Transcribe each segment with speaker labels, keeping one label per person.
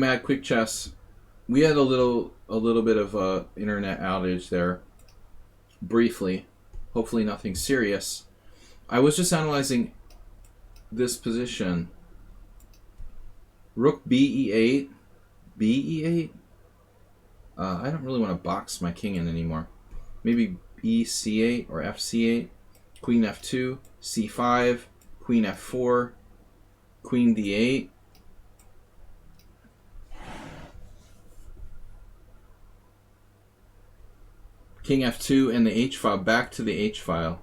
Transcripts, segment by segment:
Speaker 1: Mad Quick Chess. We had a little bit of a internet outage there, briefly. Hopefully nothing serious. I was just analyzing this position. Rook B e8, B e8. I don't really want to box my king in anymore. Maybe E c8 or F c8. Queen f2, c5, Queen f4, Queen d8. King f2 and the h file, back to the h file.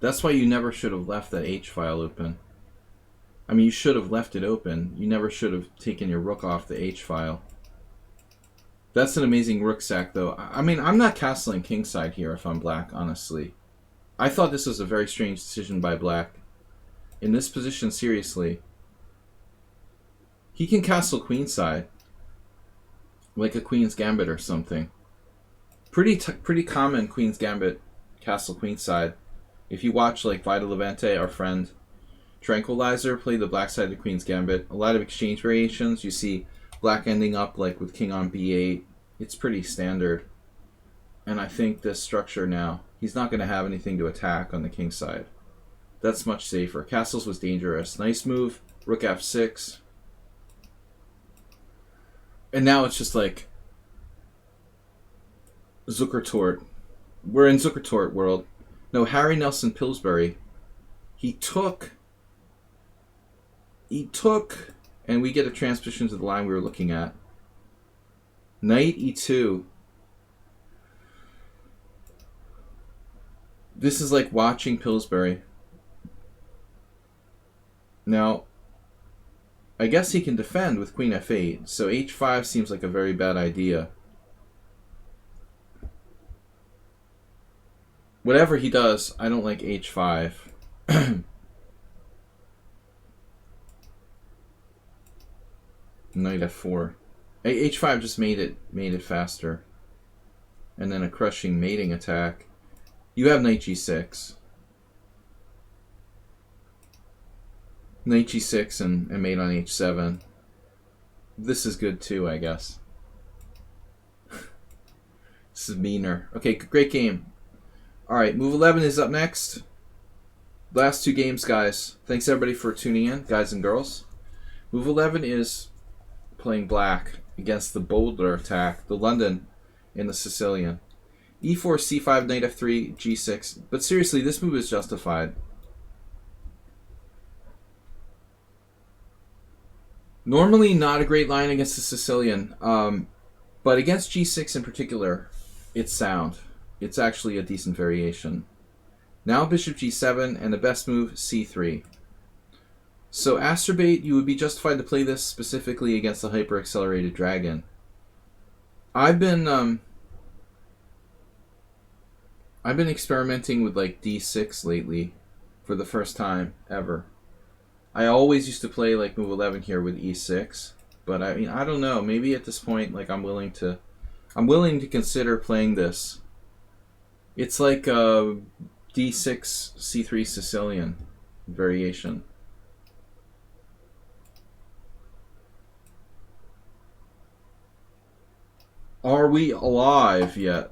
Speaker 1: That's why you never should have left that h file open. I mean, you should have left it open. You never should have taken your rook off the h file. That's an amazing rook sack, though. I mean, I'm not castling kingside here if I'm black, honestly. I thought this was a very strange decision by black. In this position, seriously. He can castle queenside. Like a queen's gambit or something. Pretty common queen's gambit, castle queenside. If you watch like Vita Levante, our friend Tranquilizer, play the black side of the queen's gambit, a lot of exchange variations. You see black ending up like with king on b8. It's pretty standard. And I think this structure now, he's not going to have anything to attack on the king side. That's much safer. Castles was dangerous. Nice move. Rook f6. And now it's just like Zuckertort. We're in Zuckertort world. No, Harry Nelson Pillsbury. He took, and we get a transposition to the line we were looking at. Knight e2. This is like watching Pillsbury. Now, I guess he can defend with queen f8, so h5 seems like a very bad idea. Whatever he does, I don't like h5. Knight f4. h5 just made it faster. And then a crushing mating attack. You have knight g6. Knight g6 and mate on h7. This is good too, I guess. This is meaner. Okay, great game. Alright, move 11 is up next. Last two games, guys. Thanks everybody for tuning in, guys and girls. Move 11 is playing black against the bolder attack, the London and the Sicilian. e4, c5, knight f3, g6. But seriously, this move is justified. Normally not a great line against the Sicilian, but against g6 in particular, it's sound. It's actually a decent variation. Now bishop g7, and the best move, c3. So Astrobate, you would be justified to play this specifically against the hyper-accelerated dragon. I've been experimenting with like d6 lately for the first time ever. I always used to play like move 11 here with e6, but I mean, I don't know, maybe at this point like I'm willing to consider playing this. It's like a d6 c3 Sicilian variation. Are we alive yet?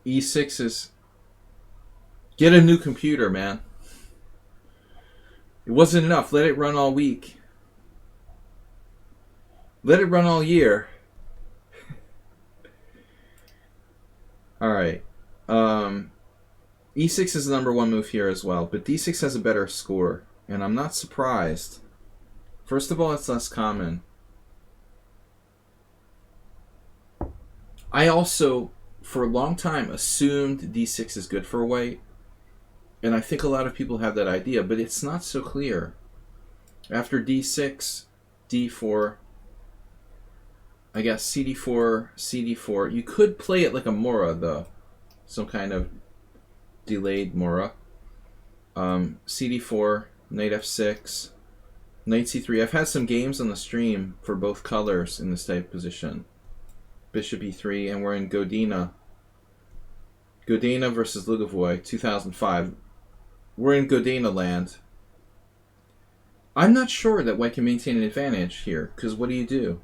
Speaker 1: E6 is... Get a new computer, man. It wasn't enough. Let it run all week. Let it run all year. Alright. E6 is the number one move here as well, but D6 has a better score, and I'm not surprised. First of all, it's less common. I also, for a long time, assumed D6 is good for white, and I think a lot of people have that idea, but it's not so clear. After D6, D4, I guess CD4, CD4. You could play it like a Mora, though. Some kind of delayed Mora. CD4, Knight F6, Knight C3. I've had some games on the stream for both colors in this type of position. Bishop E3, and we're in Godina. Godina versus Lugovoy, 2005. We're in Godena land. I'm not sure that white can maintain an advantage here, because what do?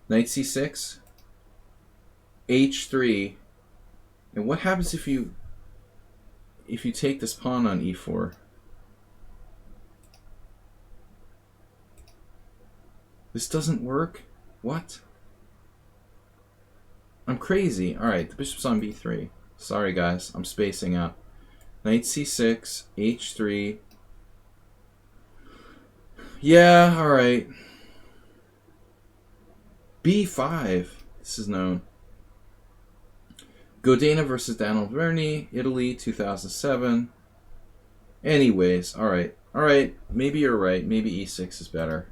Speaker 1: Knight c6, h3, and what happens if you take this pawn on e4? This doesn't work? What? I'm crazy. Alright, the bishop's on b3. Sorry guys, I'm spacing out. Knight c6, h3. Yeah, alright. b5. This is known. Godena versus Daniel Verni, Italy, 2007. Anyways, alright. Alright, maybe you're right. Maybe e6 is better.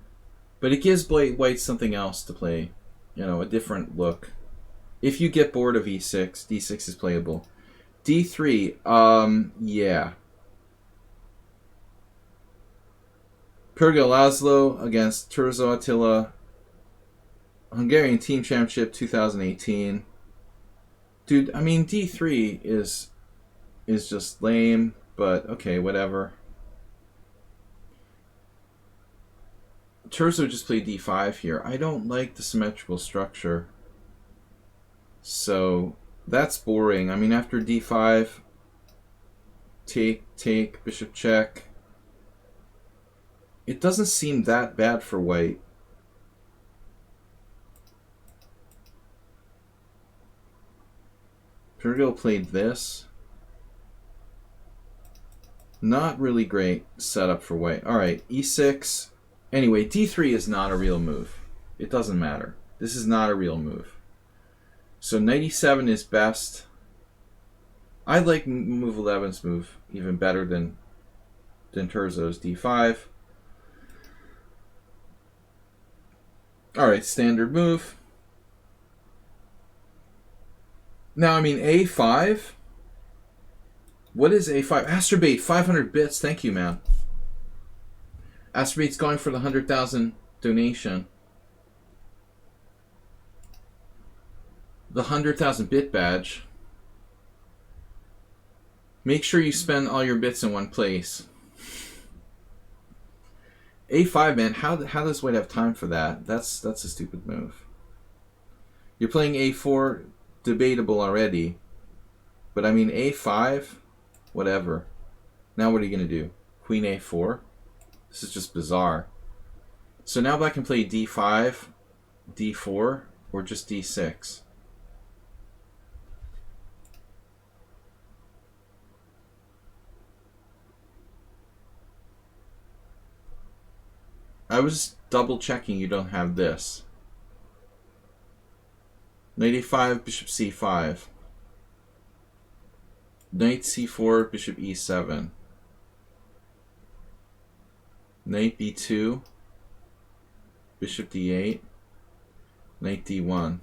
Speaker 1: But it gives white something else to play. You know, a different look. If you get bored of e6, d6 is playable. d3, yeah. Pergil Laszlo against Turzo Attila. Hungarian Team Championship 2018. Dude, I mean, d3 is just lame, but okay, whatever. Turzo just played d5 here. I don't like the symmetrical structure. So, that's boring. I mean, after d5, take, bishop check. It doesn't seem that bad for white. Pergil played this. Not really great setup for white. Alright, e6. Anyway, d3 is not a real move. It doesn't matter. This is not a real move. So knight e7 is best. I like move 11's move even better than Turzo's d5. Alright, standard move. Now, I mean, a5? What is a5? Astrobate, 500 bits. Thank you, man. Astrobate's going for the 100,000 donation. The 100,000 bit badge. Make sure you spend all your bits in one place. a5, man. How does white have time for that? That's a stupid move. You're playing a4, debatable already. But I mean, a5, whatever. Now what are you going to do? Queen a4? This is just bizarre. So now black can play d5, d4, or just d6. I was double checking you don't have this. Knight a5, bishop c5. Knight c4, bishop e7. Knight b2, bishop d8, knight d1.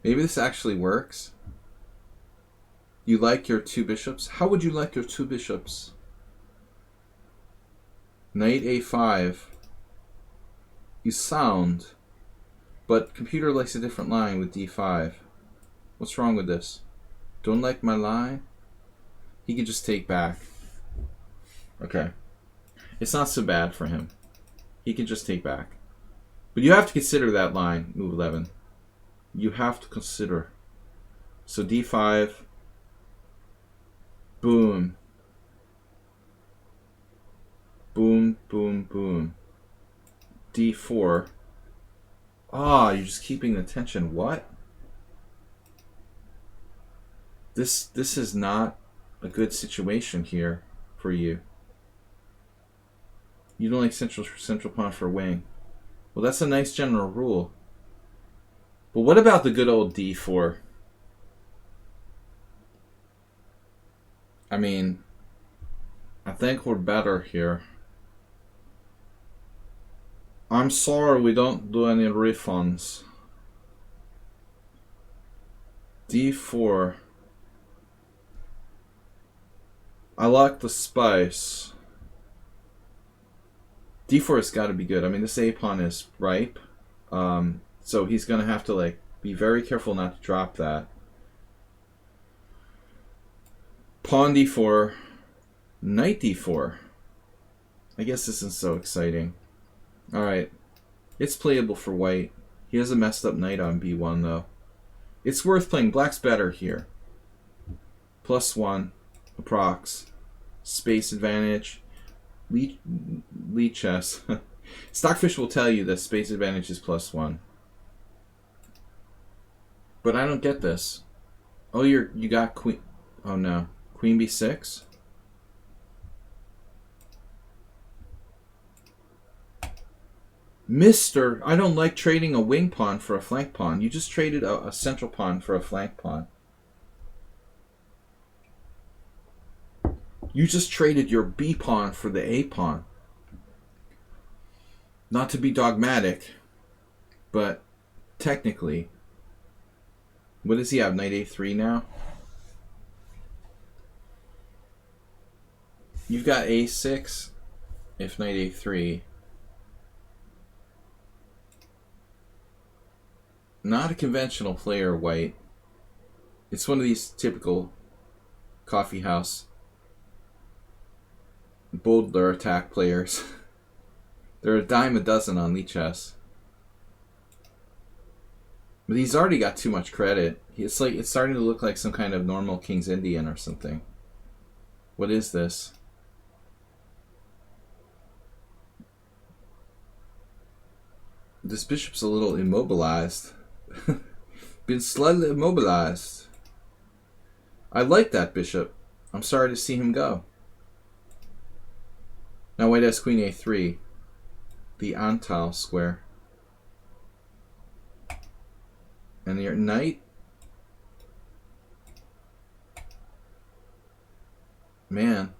Speaker 1: Maybe this actually works. You like your two bishops? How would you like your two bishops? Knight a5. You sound, but computer likes a different line with d5. What's wrong with this? Don't like my line? He could just take back. Okay. It's not so bad for him. He can just take back. But you have to consider that line, move 11. You have to consider. So d5. Boom. Boom, boom, boom. d4. Ah, you're just keeping the tension. What? This is not a good situation here for you. You don't like central pawn for wing. Well, that's a nice general rule. But what about the good old d4? I mean, I think we're better here. I'm sorry we don't do any refunds. d4. I like the spice. d4 has got to be good. I mean, this a pawn is ripe, so he's gonna have to like be very careful not to drop that. Pawn d4. Knight d4. I guess this isn't so exciting. Alright. It's playable for white. He has a messed up knight on b1 though. It's worth playing. Black's better here. +1. Approx. Space advantage. Lichess. Stockfish will tell you that space advantage is +1. But I don't get this. Oh, you got queen. Oh no. Queen b6? Mister, I don't like trading a wing pawn for a flank pawn. You just traded a central pawn for a flank pawn. You just traded your B pawn for the A pawn. Not to be dogmatic, but technically. What does he have? Knight A3 now? You've got A6 if Knight A3. Not a conventional player, white. It's one of these typical coffee house Boldler attack players. They're a dime a dozen on lichess. But he's already got too much credit. It's starting to look like some kind of normal King's Indian or something. What is this? This bishop's a little immobilized. Been slightly immobilized. I like that bishop. I'm sorry to see him go. Now white has queen a3. The Antal square. And your knight. Man,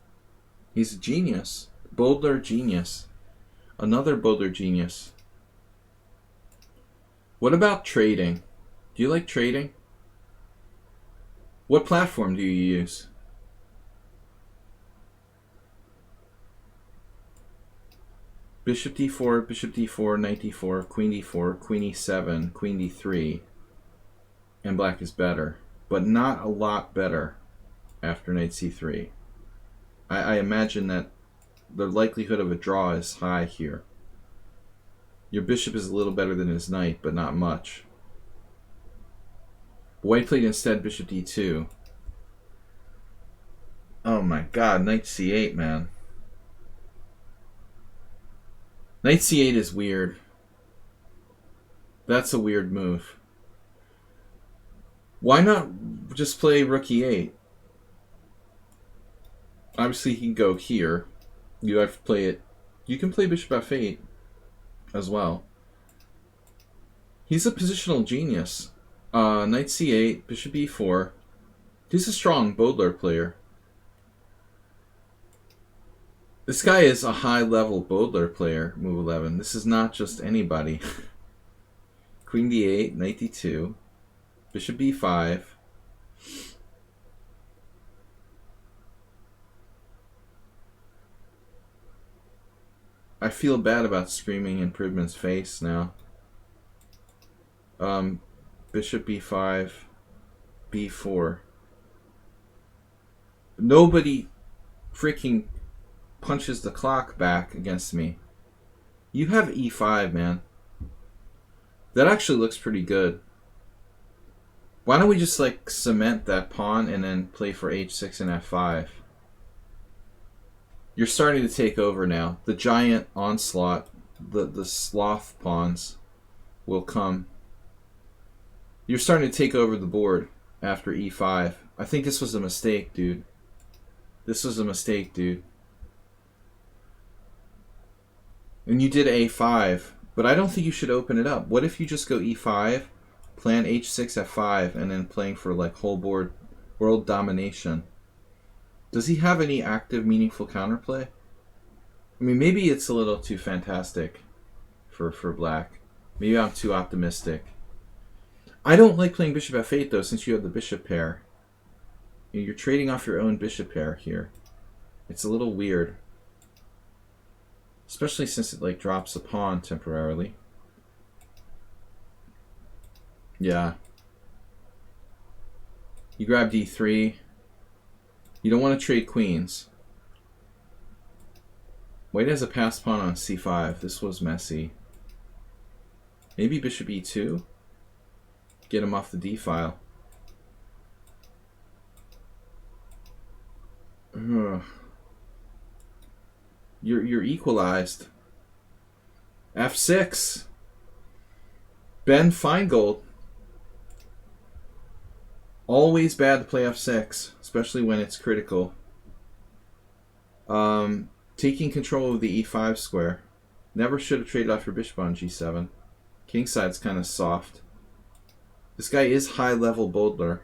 Speaker 1: he's a genius. Boldler genius. Another Boldler genius. What about trading? Do you like trading? What platform do you use? Bishop d4, knight d4, queen d4, queen e7, queen d3. And black is better. But not a lot better after knight c3. I imagine that the likelihood of a draw is high here. Your bishop is a little better than his knight, but not much. White played instead bishop d2. Oh my god, knight c8, man. Knight c8 is weird. That's a weird move. Why not just play rook e8? Obviously, he can go here. You have to play it. You can play bishop f8 as well. He's a positional genius. Knight c8, bishop e4. He's a strong Boldler player. This guy is a high-level Boldler player, move 11. This is not just anybody. Queen d8, knight d2, bishop b5. I feel bad about screaming in Pridman's face now. Bishop b5, b4. Nobody freaking punches the clock back against me. You have e5, man. That actually looks pretty good. Why don't we just like cement that pawn and then play for h6 and f5? You're starting to take over now. The giant onslaught, the sloth pawns will come. You're starting to take over the board after e5. I think this was a mistake, dude. This was a mistake, dude. And you did a5, but I don't think you should open it up. What if you just go e5, plan h6, f5, and then playing for like whole board world domination? Does he have any active, meaningful counterplay? I mean, maybe it's a little too fantastic for black. Maybe I'm too optimistic. I don't like playing bishop f8, though, since you have the bishop pair. You're trading off your own bishop pair here. It's a little weird. Especially since it like drops a pawn temporarily. Yeah. You grab d3. You don't want to trade queens. White has a passed pawn on c5. This was messy. Maybe bishop e2? Get him off the d file. Ugh. You're equalized. f6. Ben Feingold. Always bad to play f6, especially when it's critical. Taking control of the e5 square. Never should have traded off your bishop on g7. Kingside's kind of soft. This guy is high-level bowler.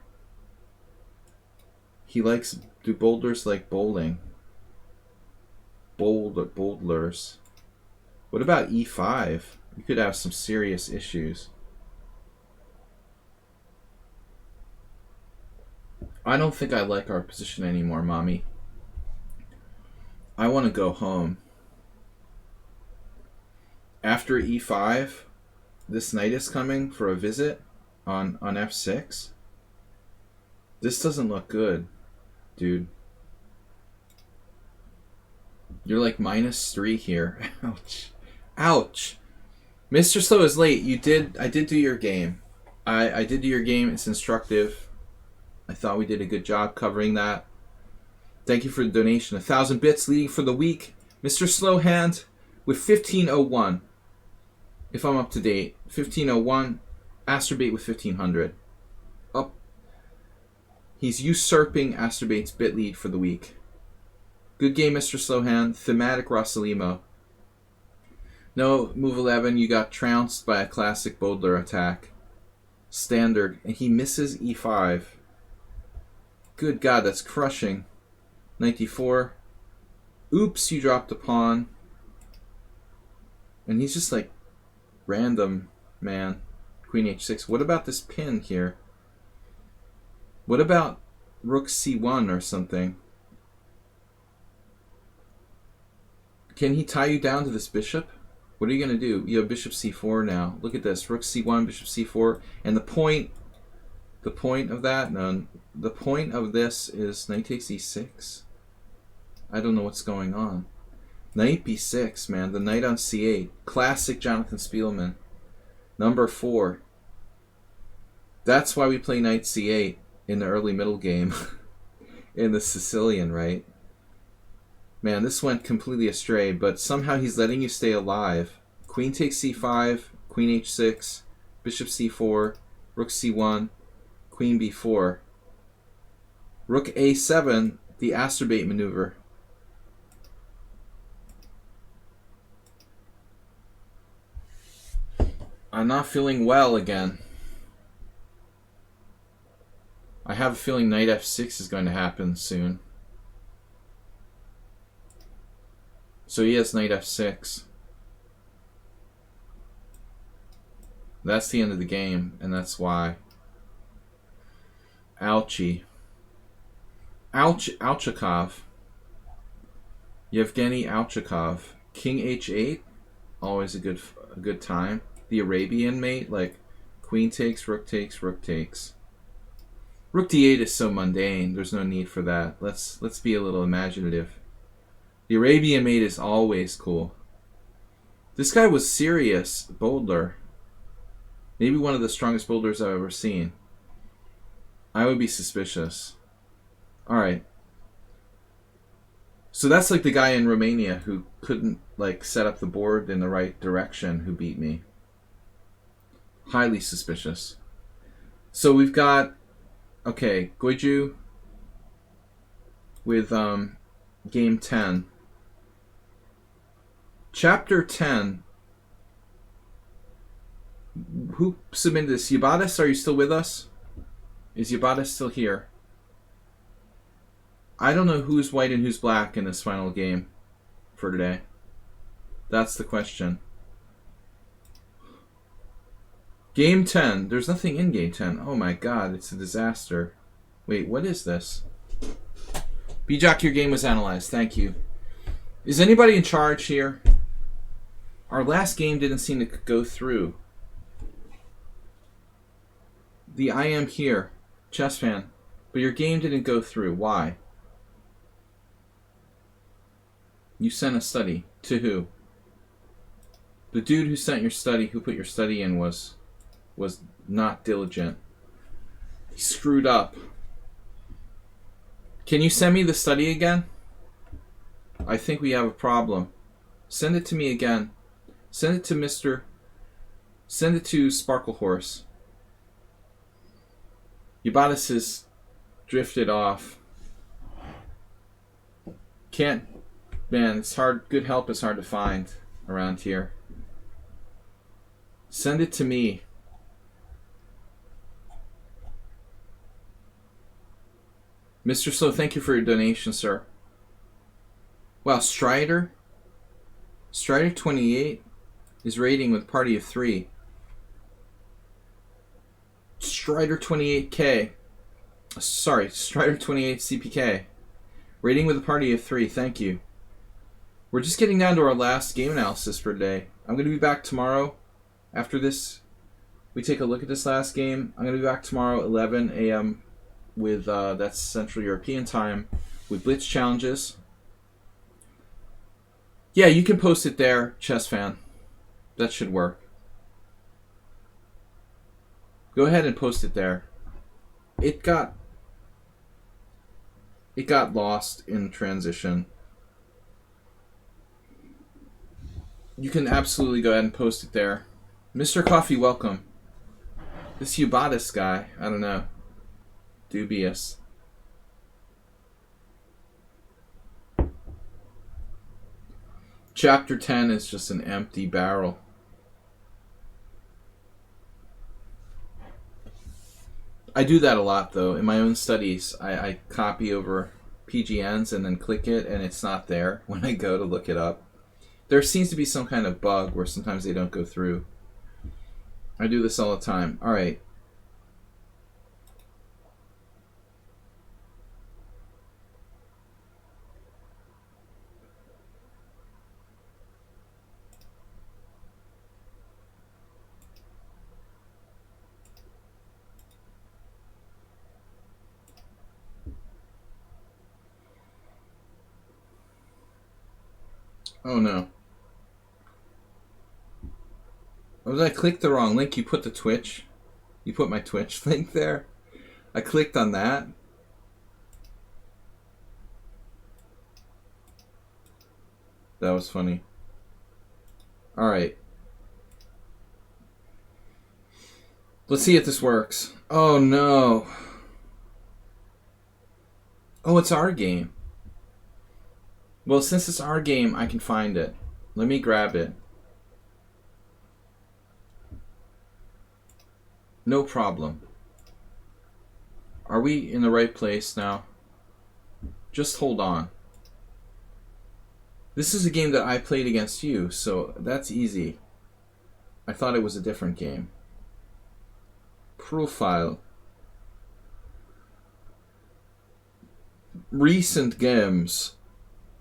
Speaker 1: He likes... Do boulders like bowling? Bowlers. What about e5? You could have some serious issues. I don't think I like our position anymore, Mommy. I want to go home. After e5, this knight is coming for a visit on f6. This doesn't look good, dude. You're like -3 here. Ouch. Ouch. Mr. Slow is late. I did do your game. I did do your game. It's instructive. I thought we did a good job covering that. Thank you for the donation. 1,000 bits leading for the week. Mr. Slowhand with 1501. If I'm up to date. 1501. Astrobait with 1500. Up. He's usurping Astrobait's bit lead for the week. Good game, Mr. Slowhand. Thematic Rossalimo. No, move 11. You got trounced by a classic Bowdler attack. Standard. And he misses e5. Good God, that's crushing. 94. Oops, you dropped a pawn. And he's just like random, man. Queen h6. What about this pin here? What about rook c1 or something? Can he tie you down to this bishop? What are you going to do? You have bishop c4 now. Look at this. Rook c1, bishop c4. And the point of that, no, the point of this is knight takes e6. I don't know what's going on. Knight b6, man. The knight on c8. Classic Jonathan Spielman. Number 4. That's why we play knight c8 in the early middle game. In the Sicilian, right? Man, this went completely astray, but somehow he's letting you stay alive. Queen takes c5, queen h6, bishop c4, rook c1, queen b4. Rook a7, the Astrobait maneuver. I'm not feeling well again. I have a feeling knight f6 is going to happen soon. So he has knight f6. That's the end of the game, and that's why. Ouchie. Ouchakov. Yevgeny Ouchakov. King h8. Always a good time. The Arabian mate, like queen takes, rook takes, rook takes. Rook d8 is so mundane. There's no need for that. Let's be a little imaginative. The Arabian mate is always cool. This guy was serious bowler. Maybe one of the strongest bowlers I've ever seen. I would be suspicious. Alright. So that's like the guy in Romania who couldn't like set up the board in the right direction who beat me. Highly suspicious. So we've got, okay, Guiju with game 10. Chapter 10. Who submitted this? Yabatis, are you still with us? Is Yabatis still here? I don't know who's white and who's black in this final game for today. That's the question. Game 10. There's nothing in game 10. Oh my god, it's a disaster. Wait, what is this? Bijak, your game was analyzed. Thank you. Is anybody in charge here? Our last game didn't seem to go through. The I am here. Chess fan. But your game didn't go through. Why? You sent a study. To who? The dude who sent your study, who put your study in, was not diligent. He screwed up. Can you send me the study again? I think we have a problem. Send it to me again. Send it to Mr. Send it to Sparkle Horse. Ubatis has drifted off. Can't... Man, it's hard. Good help is hard to find around here. Send it to me. Mr. Slow, thank you for your donation, sir. Wow, Strider 28 is rating with party of 3. Strider 28K. Sorry, Strider 28 CPK. Rating with a party of 3, thank you. We're just getting down to our last game analysis for today. I'm going to be back tomorrow. After this, we take a look at this last game. I'm going to be back tomorrow 11 a.m. with, that's Central European time, with Blitz challenges. Yeah, you can post it there, Chess Fan. That should work. Go ahead and post it there. It got lost in transition. You can absolutely go ahead and post it there. Mr. Coffee, welcome. This Ubatis guy, I don't know. Dubious. Chapter 10 is just an empty barrel. I do that a lot, though. In my own studies, I copy over PGNs and then click it, and it's not there when I go to look it up. There seems to be some kind of bug where sometimes they don't go through. I do this all the time. All right. Oh no. Oh, I clicked the wrong link. You put the Twitch. You put my Twitch link there. I clicked on that. That was funny. Alright. Let's see if this works. Oh no. Oh, it's our game. Well, since it's our game, I can find it. Let me grab it. No problem. Are we in the right place now? Just hold on. This is a game that I played against you, so that's easy. I thought it was a different game. Profile. Recent games.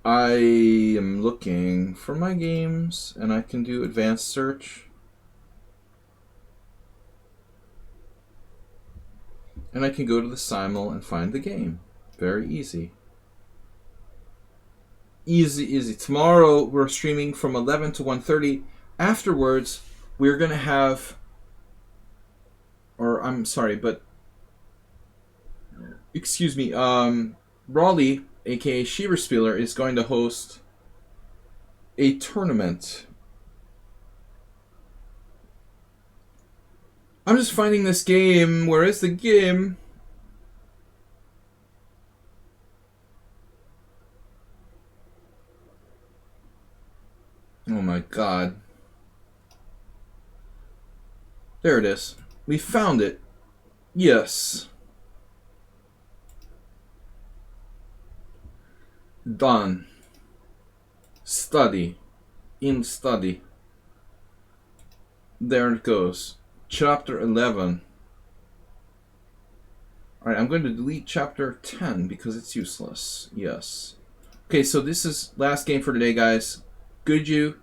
Speaker 1: I am looking for my games, and I can do advanced search. And I can go to the Simul and find the game. Very easy. Easy, easy. Tomorrow we're streaming from 11 to 1:30. Afterwards, we're going to have... Or, I'm sorry, but... Excuse me. Raleigh, a.k.a. Schieberspieler, is going to host a tournament. I'm just finding this game. Where is the game? Oh my god. There it is. We found it. Yes. Done. Study. In study. There it goes. Chapter 11. Alright, I'm going to delete chapter 10 because it's useless. Yes. Okay, so this is last game for today, guys. Goodyu,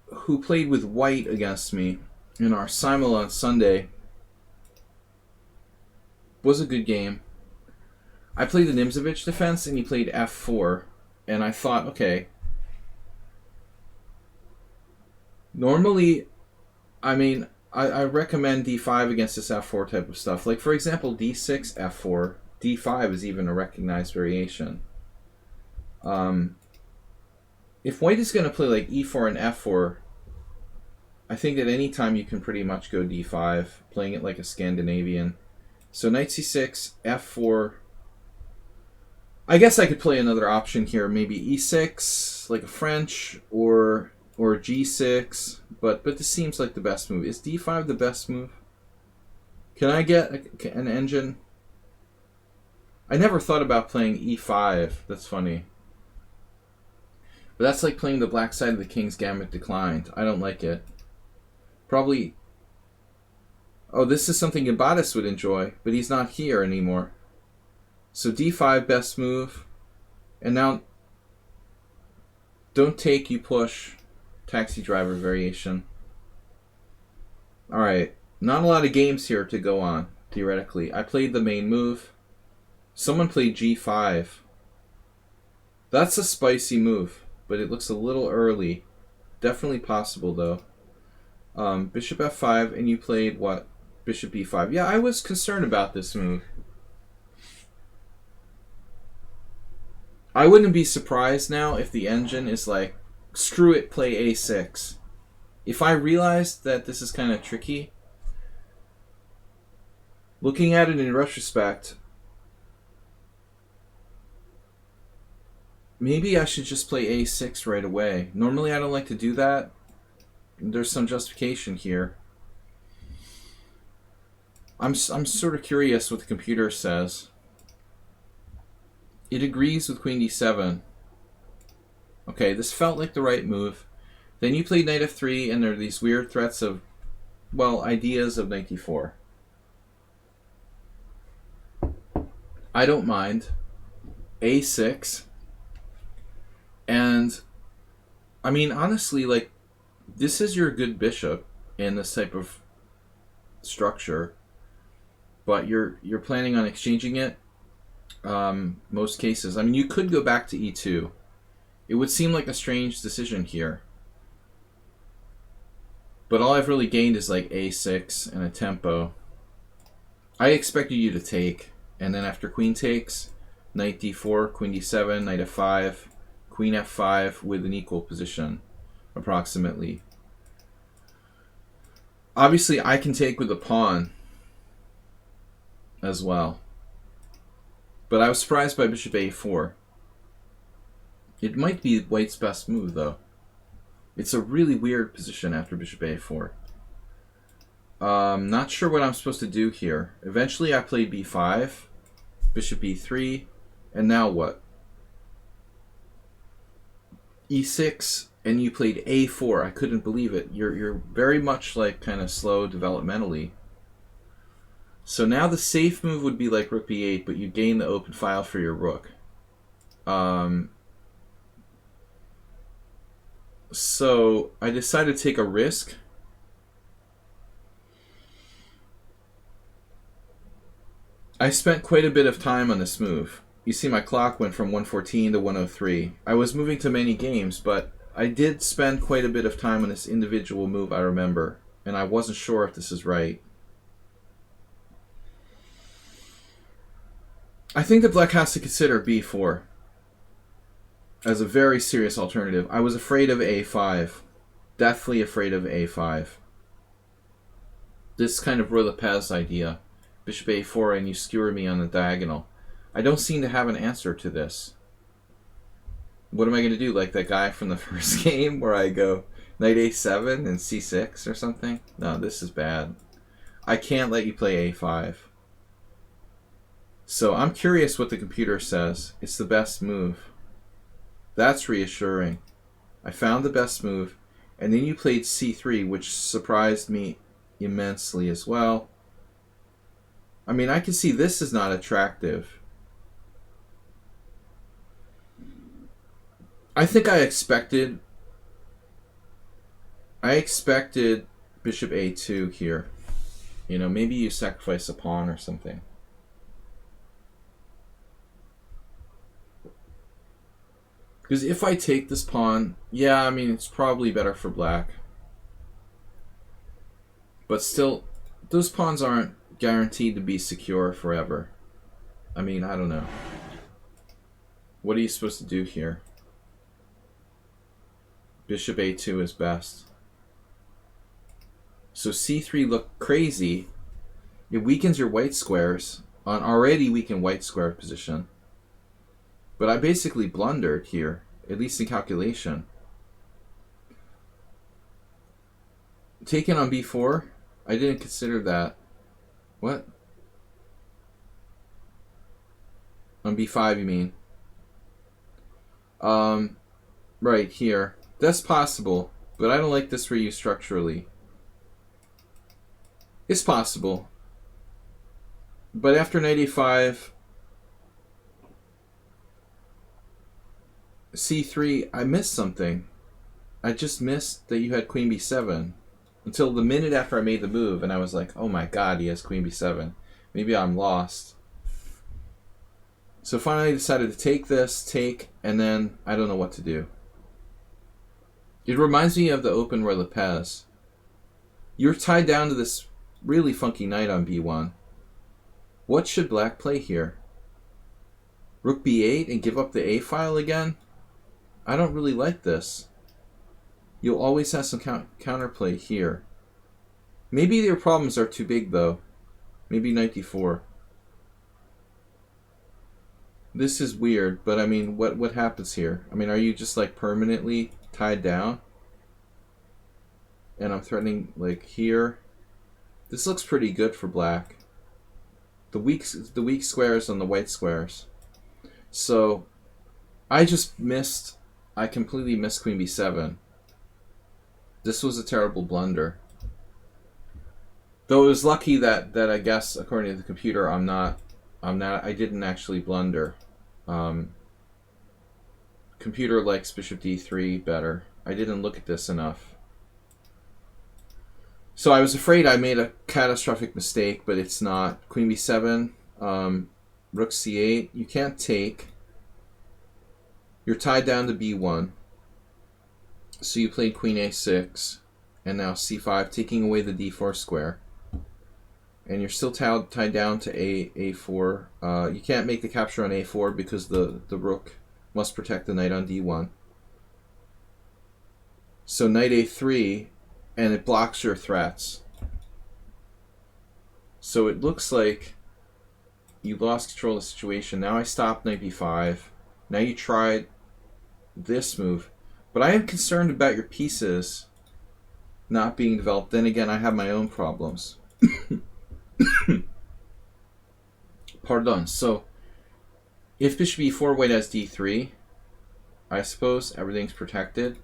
Speaker 1: who played with white against me in our Simul on Sunday, was a good game. I played the Nimzovich defense and he played f4. And I thought, okay, normally, I mean, I recommend d5 against this f4 type of stuff. Like, for example, d6, f4, d5 is even a recognized variation. If white is going to play like e4 and f4, I think at any time you can pretty much go d5, playing it like a Scandinavian. So knight c6, f4. I guess I could play another option here, maybe e6, like a French, or g6. But this seems like the best move. Is d5 the best move? Can I get an engine? I never thought about playing e5. That's funny. But that's like playing the black side of the King's Gambit declined. I don't like it. Probably... Oh, this is something Ibadas would enjoy, but he's not here anymore. So d5, best move. And now, don't take, you push. Taxi driver variation. Alright, not a lot of games here to go on, theoretically. I played the main move. Someone played g5. That's a spicy move, but it looks a little early. Definitely possible, though. Bishop f5, and you played, what? Bishop b5. Yeah, I was concerned about this move. I wouldn't be surprised now if the engine is like, screw it, play a6. If I realized that this is kind of tricky, looking at it in retrospect, maybe I should just play a6 right away. Normally I don't like to do that. There's some justification here. I'm sort of curious what the computer says. It agrees with queen d7. Okay, this felt like the right move. Then you played knight f3, and there are these weird threats of, well, ideas of knight d4. I don't mind. a6. And, I mean, honestly, like, this is your good bishop in this type of structure, but you're planning on exchanging it. Most cases. I mean, you could go back to e2. It would seem like a strange decision here. But all I've really gained is like a6 and a tempo. I expected you to take, and then after queen takes, knight d4, queen d7, knight f5, queen f5 with an equal position, approximately. Obviously, I can take with a pawn as well. But I was surprised by bishop a4. It might be white's best move, though. It's a really weird position after bishop a4. Not sure what I'm supposed to do here. Eventually I played b5, bishop e3, and now what? e6, and you played a4. I couldn't believe it. You're very much like kind of slow developmentally. So now the safe move would be like rook b8, but you gain the open file for your rook. So I decided to take a risk. I spent quite a bit of time on this move. You see my clock went from 114 to 103. I was moving to many games, but I did spend quite a bit of time on this individual move, I remember, and I wasn't sure if this is right. I think that black has to consider b4 as a very serious alternative. I was afraid of a5. Deathly afraid of a5. This kind of Roy Lopez idea. Bishop a4 and you skewer me on the diagonal. I don't seem to have an answer to this. What am I going to do? Like that guy from the first game where I go knight a7 and c6 or something? No, this is bad. I can't let you play a5. So I'm curious what the computer says. It's the best move. That's reassuring. I found the best move. And then you played c3, which surprised me immensely as well. I mean, I can see this is not attractive. I think I expected bishop a2 here. You know, maybe you sacrifice a pawn or something. Because if I take this pawn, yeah, I mean, it's probably better for black. But still, those pawns aren't guaranteed to be secure forever. I mean, I don't know. What are you supposed to do here? Bishop a2 is best. So c3 looked crazy. It weakens your white squares on already weakened white square position. But I basically blundered here, at least in calculation. Taken on b4? I didn't consider that. What? On b5 you mean? Right here. That's possible, but I don't like this for you structurally. It's possible. But after knight a5, c3, I missed something. I just missed that you had queen b7. Until the minute after I made the move, and I was like, oh my god, he has queen b7. Maybe I'm lost. So finally I decided to take this, and then I don't know what to do. It reminds me of the Open Roy Lopez. You're tied down to this really funky knight on b1. What should black play here? Rook b8 and give up the a file again? I don't really like this. You'll always have some counterplay here. Maybe your problems are too big though. Maybe knight d4. This is weird, but I mean, what happens here? I mean, are you just like permanently tied down? And I'm threatening like here. This looks pretty good for black. The weak squares on the white squares. So I completely missed queen b7. This was a terrible blunder. Though it was lucky that I guess according to the computer I didn't actually blunder. Computer likes bishop d3 better. I didn't look at this enough. So I was afraid I made a catastrophic mistake, but it's not. Queen b7, rook c8. You can't take. You're tied down to b1. So you played queen a6, and now c5, taking away the d4 square. And you're still tied down to a4. You can't make the capture on a4 because the rook must protect the knight on d1. So knight a3, and it blocks your threats. So it looks like you lost control of the situation. Now I stopped knight b5. Now you tried this move. But I am concerned about your pieces not being developed. Then again, I have my own problems. Pardon. So, if bishop e4, white has d3, I suppose everything's protected.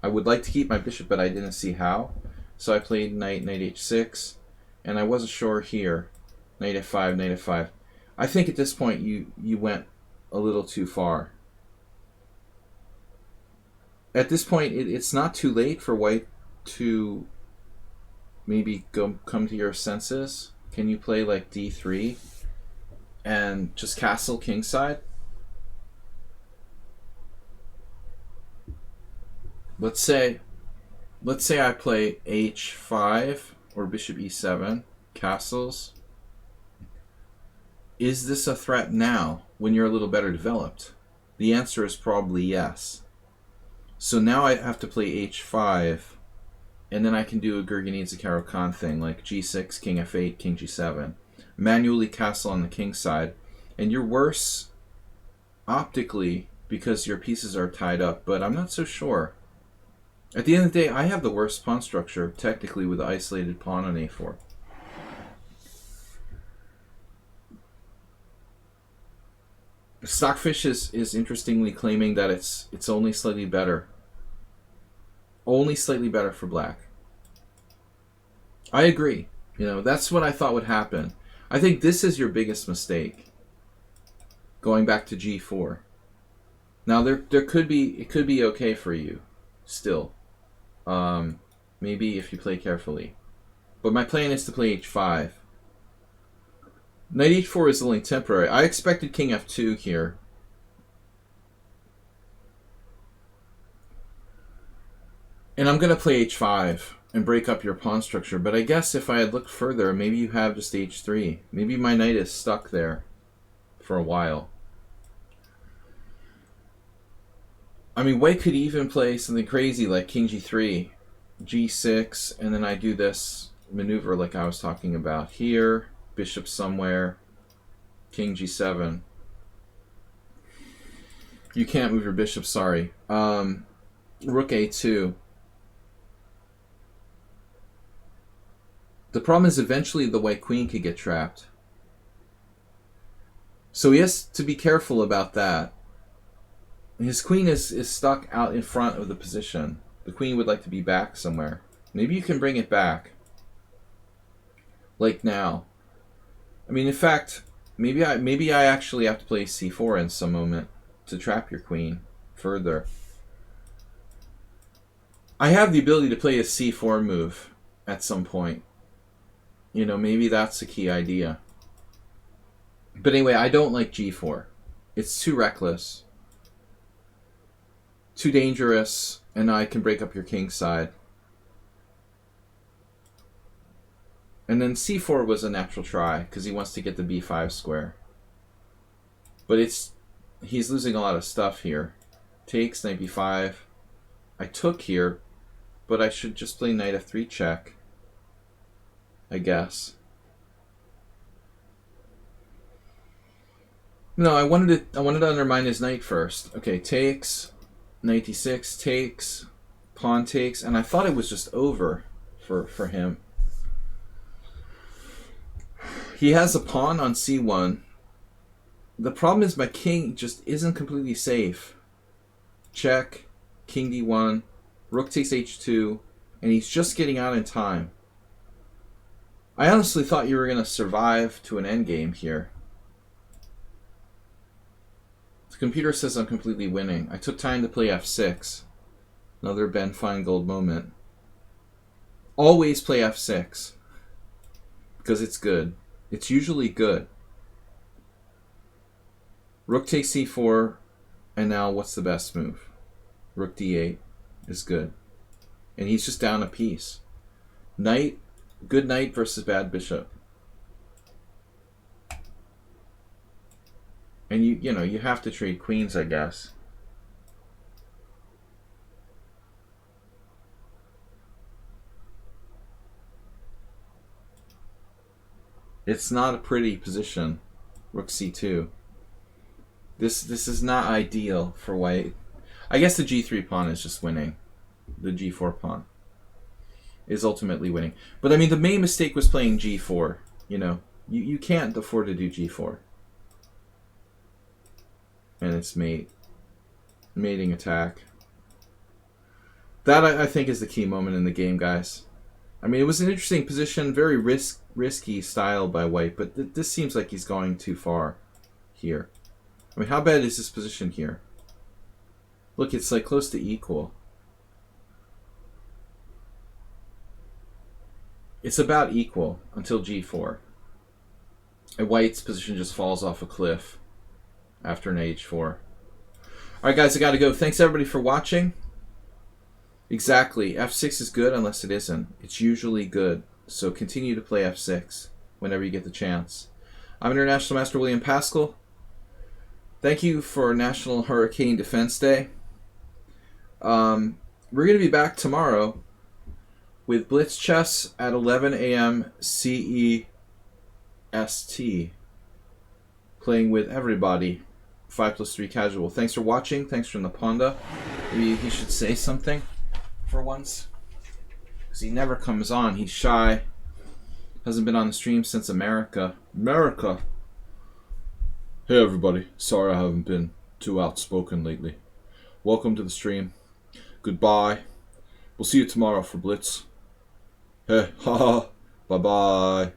Speaker 1: I would like to keep my bishop, but I didn't see how. So I played knight h6, and I wasn't sure here. Knight f5, knight f5. I think at this point you went a little too far. At this point, it's not too late for white to maybe come to your senses. Can you play like d3 and just castle kingside? Let's say I play h5 or bishop e7, castles. Is this a threat now when you're a little better developed? The answer is probably yes. So now I have to play h5, and then I can do a Gurgenidze-Caro-Kann thing, like g6, king f8, king g7. Manually castle on the king side. And you're worse optically because your pieces are tied up, but I'm not so sure. At the end of the day, I have the worst pawn structure, technically, with the isolated pawn on a4. Stockfish is interestingly claiming that it's only slightly better. Only slightly better for black. I agree. You know, that's what I thought would happen. I think this is your biggest mistake. Going back to g4. Now it could be okay for you still. Maybe if you play carefully. But my plan is to play h5. Knight h4 is only temporary. I expected king f2 here. And I'm going to play h5 and break up your pawn structure. But I guess if I had looked further, maybe you have just h3. Maybe my knight is stuck there for a while. I mean, white could even play something crazy like king g3, g6, and then I do this maneuver like I was talking about here. Bishop somewhere, king g7. You can't move your bishop, sorry. Rook a2. The problem is eventually the white queen could get trapped. So he has to be careful about that. His queen is stuck out in front of the position. The queen would like to be back somewhere. Maybe you can bring it back. Like now. I mean, in fact, maybe I actually have to play c4 in some moment to trap your queen further. I have the ability to play a c4 move at some point. You know, maybe that's the key idea. But anyway, I don't like g4. It's too reckless. Too dangerous, and I can break up your king side. And then c4 was a natural try, because he wants to get the b5 square. But he's losing a lot of stuff here. Takes, knight b5. I took here, but I should just play knight f3 check, I guess. No, I wanted to undermine his knight first. Okay, takes, knight d6, takes, pawn takes, and I thought it was just over for him. He has a pawn on c1. The problem is my king just isn't completely safe. Check, king d1, rook takes h2, and he's just getting out in time. I honestly thought you were going to survive to an endgame here. The computer says I'm completely winning. I took time to play f6. Another Ben Feingold moment. Always play f6. Because it's good. It's usually good. Rook takes c4. And now what's the best move? Rook d8 is good. And he's just down a piece. Knight. Good knight versus bad bishop. And you know, you have to trade queens, I guess. It's not a pretty position. Rook c2. This is not ideal for white. I guess the g3 pawn is just winning. The g4 pawn is ultimately winning. But I mean, the main mistake was playing g4. You know, you can't afford to do g4. And it's mating attack. That I think is the key moment in the game, guys. I mean, it was an interesting position, very risky style by white, but this seems like he's going too far here. I mean, how bad is this position here? Look, it's like close to equal. It's about equal until g4. And white's position just falls off a cliff after an h4. Alright guys, I gotta go. Thanks everybody for watching. Exactly. f6 is good unless it isn't. It's usually good. So continue to play f6 whenever you get the chance. I'm International Master William Pascal. Thank you for National Hurricane Defense Day. We're going to be back tomorrow with Blitz Chess at 11 a.m. CEST. Playing with everybody. 5+3 casual. Thanks for watching. Thanks for Naponda. Maybe he should say something for once. Because he never comes on. He's shy. Hasn't been on the stream since America. America! Hey everybody. Sorry I haven't been too outspoken lately. Welcome to the stream. Goodbye. We'll see you tomorrow for Blitz. Hey, haha. Bye-bye.